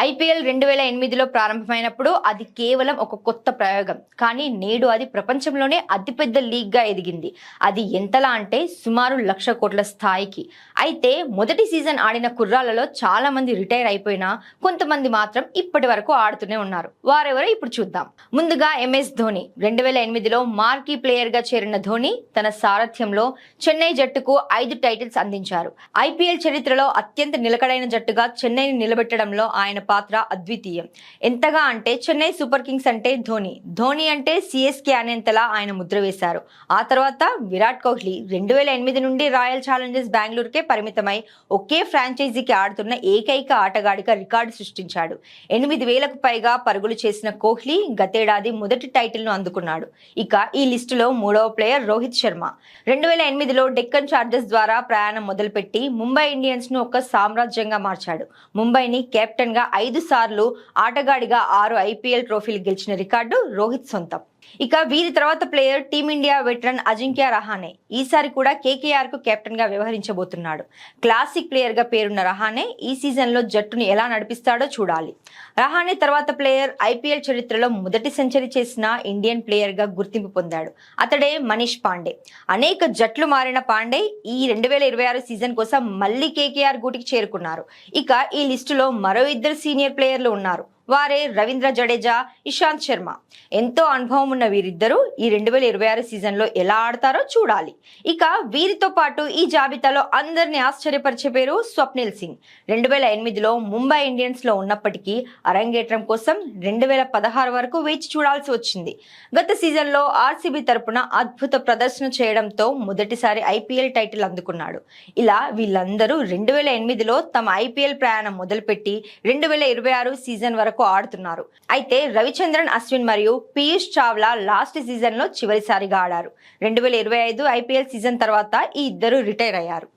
IPL 2008లో ప్రారంభమైనప్పుడు అది కేవలం ఒక కొత్త ప్రయోగం. కానీ నేడు అది ప్రపంచంలోనే అతిపెద్ద లీగ్గా ఎదిగింది. అది ఎంతలా అంటే సుమారు 1,00,000 కోట్ల స్థాయికి. అయితే మొదటి సీజన్ ఆడిన కుర్రాళ్లలో చాలా మంది రిటైర్ అయిపోయినా కొంతమంది మాత్రం ఇప్పటి వరకు ఆడుతూనే ఉన్నారు. వారెవరో ఇప్పుడు చూద్దాం. ముందుగా ఎంఎస్ ధోని. 2008లో మార్కీ ప్లేయర్గా చేరిన ధోని తన సారథ్యంలో చెన్నై జట్టుకు 5 టైటిల్స్ అందించారు. ఐపీఎల్ చరిత్రలో అత్యంత నిలకడైన జట్టుగా చెన్నైని నిలబెట్టడంలో ఆయన పాత్ర అద్వితీయం. ఎంతగా అంటే చెన్నై సూపర్ కింగ్స్ అంటే ధోని అంటే సిఎస్కే అనేంతలా ఆయన ముద్ర వేశారు. ఆ తర్వాత విరాట్ కోహ్లీ 2008 నుండి రాయల్ ఛాలెంజర్స్ బెంగళూరుకే పరిమితమై ఒకే ఫ్రాంచైజీకి ఆడుతున్న ఏకైక ఆటగాడిగా రికార్డు సృష్టించాడు. 8,000కు పైగా పరుగులు చేసిన కోహ్లీ గతేడాది మొదటి టైటిల్ను అందుకున్నాడు. ఇక ఈ లిస్టులో మూడవ ప్లేయర్ రోహిత్ శర్మ. 2008లో డెక్కన్ చార్జర్స్ ద్వారా ప్రయాణం మొదలుపెట్టి ముంబై ఇండియన్స్ ను ఒక సామ్రాజ్యంగా మార్చాడు. ముంబైని కెప్టెన్ గా 5 సార్లు, ఆటగాడిగా 6 ఐపీఎల్ ట్రోఫీలు గెలిచిన రికార్డు రోహిత్ సొంతం. ఇక వీరి తర్వాత player team India veteran Ajinkya Rahane. ఈసారి కూడా కేకేఆర్ కు కెప్టెన్ గా వ్యవహరించబోతున్నాడు. క్లాసిక్ ప్లేయర్ గా పేరున్న రహానే ఈ సీజన్ లో జట్టును ఎలా నడిపిస్తాడో చూడాలి. రహానే తర్వాత ప్లేయర్ ఐపీఎల్ చరిత్రలో మొదటి సెంచరీ చేసిన ఇండియన్ ప్లేయర్ గా గుర్తింపు పొందాడు. అతడే మనీష్ పాండే. అనేక జట్లు మారిన పాండే ఈ 2026 సీజన్ కోసం మళ్లీ కేకేఆర్ గూటికి చేరుకున్నారు. ఇక ఈ లిస్టులో మరో 2 సీనియర్ ప్లేయర్లు ఉన్నారు. వారే రవీంద్ర జడేజా, ఇషాంత్ శర్మ. ఎంతో అనుభవం ఉన్న వీరిద్దరూ ఈ 2026 సీజన్లో ఎలా ఆడతారో చూడాలి. ఇక వీరితో పాటు ఈ జాబితాలో అందరినీ ఆశ్చర్యపరిచే పేరు స్వప్నిల్ సింగ్. 2008లో ముంబై ఇండియన్స్ లో ఉన్నప్పటికీ అరంగేట్రం కోసం 2016 వరకు వేచి చూడాల్సి వచ్చింది. గత సీజన్లో ఆర్సీబీ తరపున అద్భుత ప్రదర్శన చేయడంతో మొదటిసారి ఐపీఎల్ టైటిల్ అందుకున్నాడు. ఇలా వీళ్ళందరూ 2008లో తమ ఐపీఎల్ ప్రయాణం మొదలుపెట్టి 2026 సీజన్ వరకు ఆడుతున్నారు. అయితే రవిచంద్రన్ అశ్విన్ మరియు పీయూష్ చావ్లా లాస్ట్ సీజన్ లో చివరిసారిగా ఆడారు. 2025 ఐపీఎల్ సీజన్ తర్వాత ఈ ఇద్దరు రిటైర్ అయ్యారు.